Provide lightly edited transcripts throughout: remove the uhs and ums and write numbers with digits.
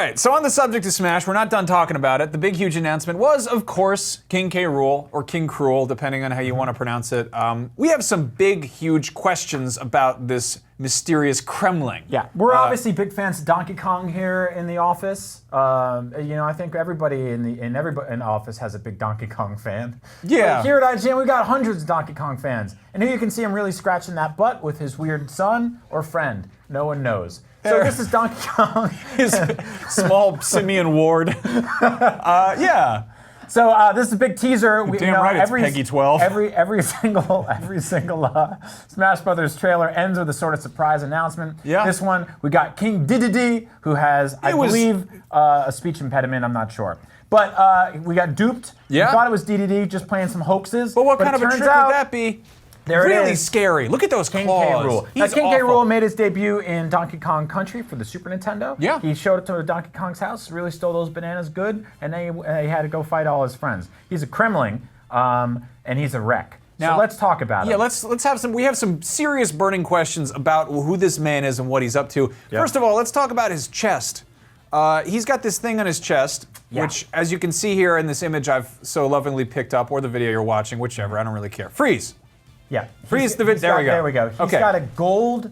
All right, so on the subject of Smash, we're not done talking about it. The big, huge announcement was, of course, King K. Rool, or King Cruel, depending on how you want to pronounce it. We have some big, huge questions about this mysterious Kremling. Yeah, we're obviously big fans of Donkey Kong here in the office. I think everybody in the office has a big Donkey Kong fan. Yeah. But here at IGN, we got hundreds of Donkey Kong fans. And here you can see him really scratching that butt with his weird son or friend. No one knows. So this is Donkey Kong. His small simian ward. Yeah. So this is a big teaser. Damn right, it's Peggy 12. Every single Smash Brothers trailer ends with a sort of surprise announcement. Yeah. This one, we got King Dedede, who has, I believe, a speech impediment. I'm not sure. But we got duped. Yeah. We thought it was Dedede just playing some hoaxes. But what kind of a trick would that be? There really it is. Scary. Look at those King claws. K. Rool. Now, King K. Rool made his debut in Donkey Kong Country for the Super Nintendo. Yeah. He showed up to Donkey Kong's house, really stole those bananas good, and then he had to go fight all his friends. He's a Kremling, and he's a wreck. Now, so let's talk about it. Yeah, let's have some. We have some serious burning questions about who this man is and what he's up to. Yep. First of all, let's talk about his chest. He's got this thing on his chest, which, as you can see here in this image I've so lovingly picked up, or the video you're watching, whichever, I don't really care. Freeze. Yeah. Freeze the video. There we go. There we go. He's got a gold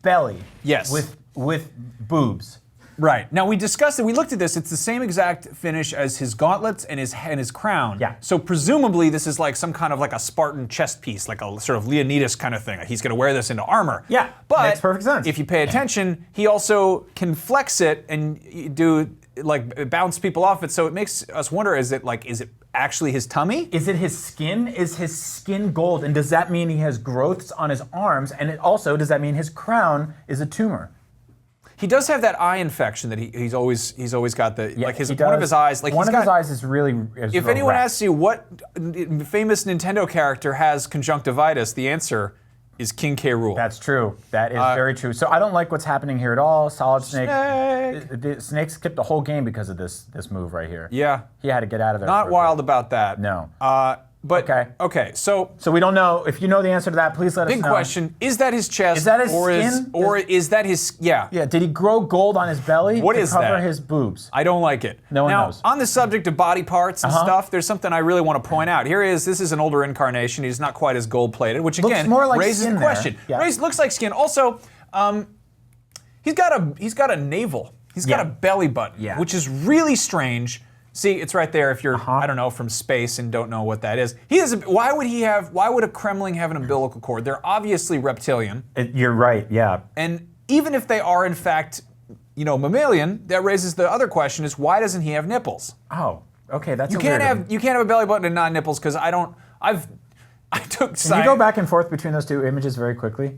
belly. Yes. With boobs. Right. Now we discussed it. We looked at this. It's the same exact finish as his gauntlets and his crown. Yeah. So presumably this is like some kind of like a Spartan chest piece, like a sort of Leonidas kind of thing. He's going to wear this into armor. Yeah. But makes perfect sense. If you pay attention, he also can flex it and do like bounce people off it. So it makes us wonder: is it actually his tummy? Is it his skin? Is his skin gold? And does that mean he has growths on his arms? And does that mean his crown is a tumor? He does have that eye infection that he's always got the one of his eyes. Like one of his eyes is really. If anyone asks you what famous Nintendo character has conjunctivitis, the answer is King K. Rool. That's true. That is very true. So I don't like what's happening here at all. Solid Snake. Snake skipped the whole game because of this move right here. Yeah. He had to get out of there. Not wild about that. No. But okay. So we don't know. If you know the answer to that, please let us know. big question: is that his chest? Is that his skin? Is that his? Yeah. Yeah. Did he grow gold on his belly to cover his boobs? I don't like it. No one knows. On the subject of body parts and stuff, there's something I really want to point out. This is an older incarnation. He's not quite as gold-plated, which again more like raises the question. Yeah. Looks like skin. Also, he's got a navel. He's got a belly button, which is really strange. See, it's right there if you're, I don't know, from space and don't know what that is. Why would a Kremling have an umbilical cord? They're obviously reptilian. You're right, yeah. And even if they are in fact, mammalian, that raises the other question is why doesn't he have nipples? Oh, okay, that's you can't have a belly button and not nipples because I took science. Can you go back and forth between those two images very quickly?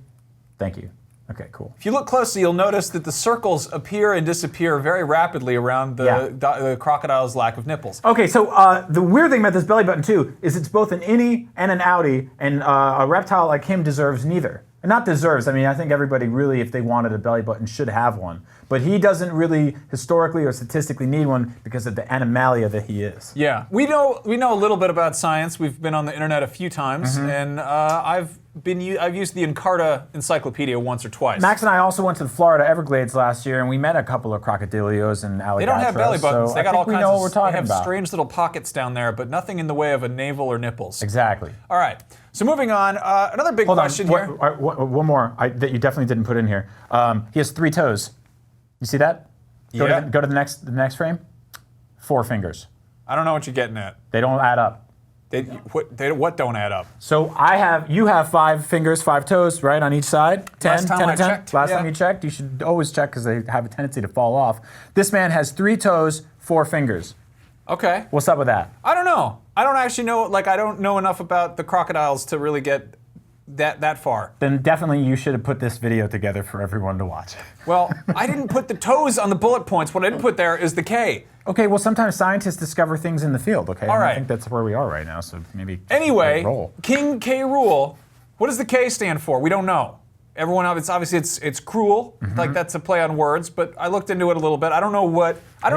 Thank you. Okay, cool. If you look closely, you'll notice that the circles appear and disappear very rapidly around the crocodile's lack of nipples. Okay, so the weird thing about this belly button, too, is it's both an innie and an outie, and a reptile like him deserves neither. And not deserves, I think everybody really, if they wanted a belly button, should have one. But he doesn't really historically or statistically need one because of the animalia that he is. Yeah, we know a little bit about science. We've been on the internet a few times, and I've used the Encarta Encyclopedia once or twice. Max and I also went to the Florida Everglades last year, and we met a couple of crocodilios and alligators. They don't have belly buttons. So they got all kinds of. What we're talking they have about. strange little pockets down there, but nothing in the way of a navel or nipples. Exactly. All right. So moving on, another big question here. One more that you definitely didn't put in here. He has 3 toes. You see that? Go to the next frame. 4 fingers. I don't know what you're getting at. They don't add up. What don't add up? So you have 5 fingers, 5 toes, right, on each side. 10, 10, and 10. Last time you checked, you should always check because they have a tendency to fall off. This man has 3 toes, 4 fingers. Okay. What's up with that? I don't know. I don't actually know. I don't know enough about the crocodiles to really get that far. Then definitely you should have put this video together for everyone to watch. Well, I didn't put the toes on the bullet points. What I didn't put there is the K. Okay, well, sometimes scientists discover things in the field, okay? All right. I think that's where we are right now, so maybe anyway, roll. King K. Rool, what does the K stand for? We don't know. Everyone, it's cruel, like that's a play on words, but I looked into it a little bit. I don't know what, I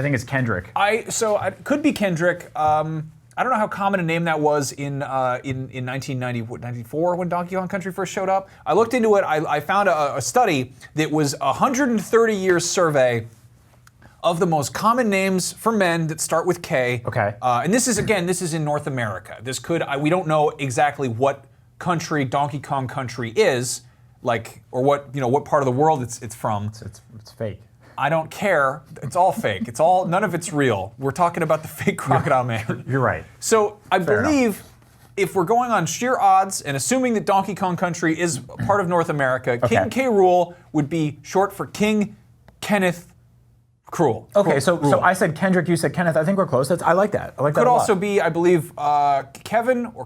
think it's Kendrick. It could be Kendrick. I don't know how common a name that was in 1994 when Donkey Kong Country first showed up. I looked into it. I found a study that was a 130-year survey of the most common names for men that start with K. Okay. And this is in North America. We don't know exactly what country Donkey Kong Country is, like, or what part of the world it's from. It's fake. I don't care. It's all fake. None of it's real. We're talking about the fake Crocodile Man. You're right. So I believe if we're going on sheer odds and assuming that Donkey Kong Country is part of North America, King K. Rool would be short for King Kenneth Rool. Okay, so I said Kendrick, you said Kenneth. I think we're close. I like that. I like that. Could also be, I believe, Kevin or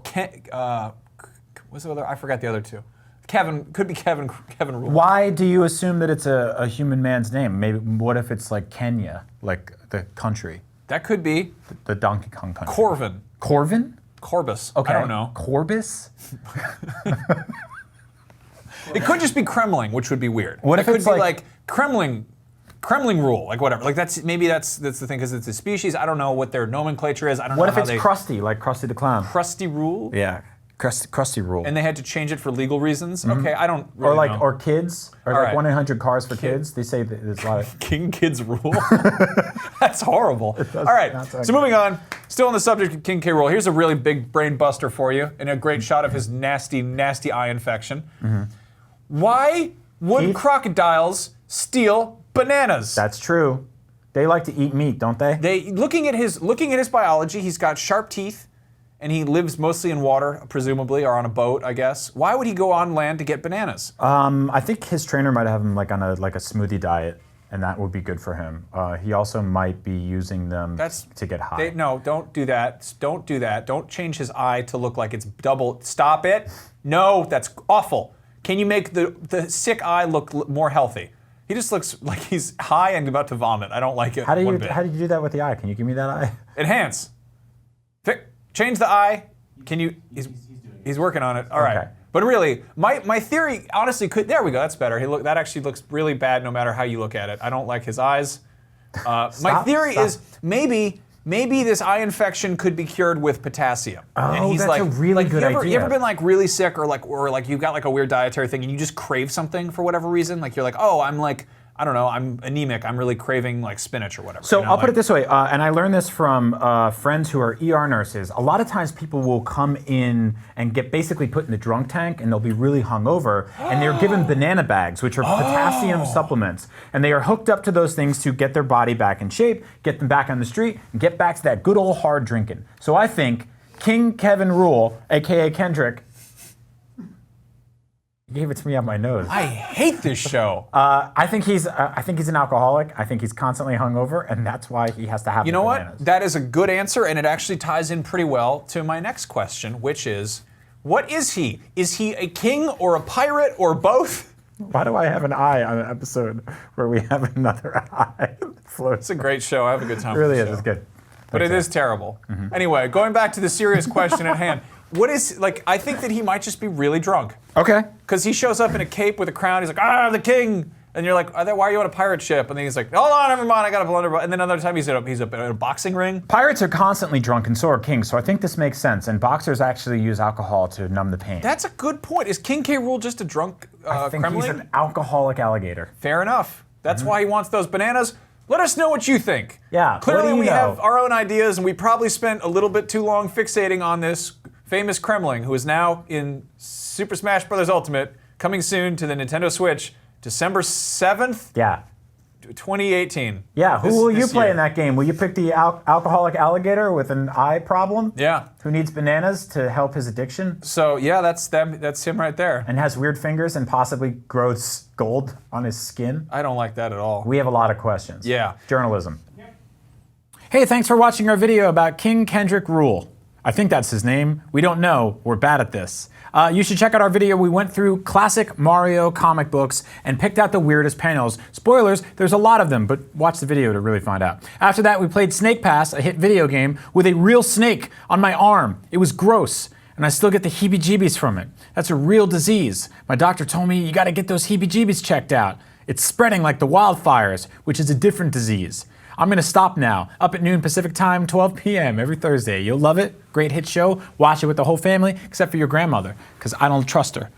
what's the other? I forgot the other two. Kevin could be Kevin Rool. Why do you assume that it's a human man's name? Maybe what if it's like Kenya, like the country? That could be the Donkey Kong country. Corvin. Corvin? Corbus. Okay. I don't know. Corbus? It could just be Kremling, which would be weird. What if it could it's be like Kremling Rool, like whatever. Like that's the thing because it's a species. I don't know what their nomenclature is. I don't know. What if it's Krusty, like Krusty the Clown? Krusty Rool? Yeah. Krusty Rool. And they had to change it for legal reasons? Okay, I don't really know. Or kids, or like 1-800-CARS for kids. They say that there's a lot of... King Kids Rule? That's horrible. All right, so moving on. Still on the subject of King K. Rool, here's a really big brain buster for you and a great shot of his nasty, nasty eye infection. Why would crocodiles steal bananas? That's true. They like to eat meat, don't they? Looking at his biology, he's got sharp teeth. And he lives mostly in water, presumably, or on a boat, I guess. Why would he go on land to get bananas? I think his trainer might have him like on a smoothie diet, and that would be good for him. He also might be using them to get high. No, don't do that. Don't do that. Don't change his eye to look like it's double. Stop it. No, that's awful. Can you make the sick eye look more healthy? He just looks like he's high and about to vomit. I don't like it. How did you do that with the eye? Can you give me that eye? Enhance. Change the eye. Can you? He's working on it. All right. But really, my theory, honestly, there we go. That's better. That actually looks really bad, no matter how you look at it. I don't like his eyes. My theory is maybe this eye infection could be cured with potassium. Oh, and he's that's a really good idea. You ever been like really sick or like you've got like a weird dietary thing and you just crave something for whatever reason? Like you're like, oh, I don't know, I'm anemic. I'm really craving like spinach or whatever. So I'll put it this way, and I learned this from friends who are ER nurses. A lot of times people will come in and get basically put in the drunk tank and they'll be really hungover and they're given banana bags, which are potassium supplements. And they are hooked up to those things to get their body back in shape, get them back on the street, and get back to that good old hard drinking. So I think King Kevin Rool, AKA Kendrick, gave it to me on my nose. I hate this show. I think he's an alcoholic. I think he's constantly hungover, and that's why he has to have. You know what? That is a good answer, and it actually ties in pretty well to my next question, which is, what is he? Is he a king or a pirate or both? Why do I have an eye on an episode where we have another eye that floats? It's a great show. I have a good time. It really is. It's good. But it is terrible. Anyway, going back to the serious question at hand. I think that he might just be really drunk. Okay. Because he shows up in a cape with a crown. He's like, the king. And you're like, why are you on a pirate ship? And then he's like, hold on, never mind, I got a blunderbuss. And then another time he's in a boxing ring. Pirates are constantly drunk, and so are kings. So I think this makes sense. And boxers actually use alcohol to numb the pain. That's a good point. Is King K. Rool just a drunk I think Kremling? He's an alcoholic alligator. Fair enough. That's why he wants those bananas. Let us know what you think. Yeah. Clearly we have our own ideas, and we probably spent a little bit too long fixating on this famous Kremling, who is now in Super Smash Bros. Ultimate, coming soon to the Nintendo Switch, December 7th, Yeah. 2018. Yeah, who will you play in that game? Will you pick the alcoholic alligator with an eye problem? Yeah. Who needs bananas to help his addiction? So yeah, that's him right there. And has weird fingers and possibly grows gold on his skin? I don't like that at all. We have a lot of questions. Yeah. Journalism. Hey, thanks for watching our video about King Kendrick Rool. I think that's his name. We don't know. We're bad at this. You should check out our video. We went through classic Mario comic books and picked out the weirdest panels. Spoilers, there's a lot of them, but watch the video to really find out. After that, we played Snake Pass, a hit video game, with a real snake on my arm. It was gross, and I still get the heebie-jeebies from it. That's a real disease. My doctor told me you gotta get those heebie-jeebies checked out. It's spreading like the wildfires, which is a different disease. I'm gonna stop now. Up at noon Pacific time, 12 p.m. every Thursday. You'll love it. Great hit show. Watch it with the whole family, except for your grandmother, because I don't trust her.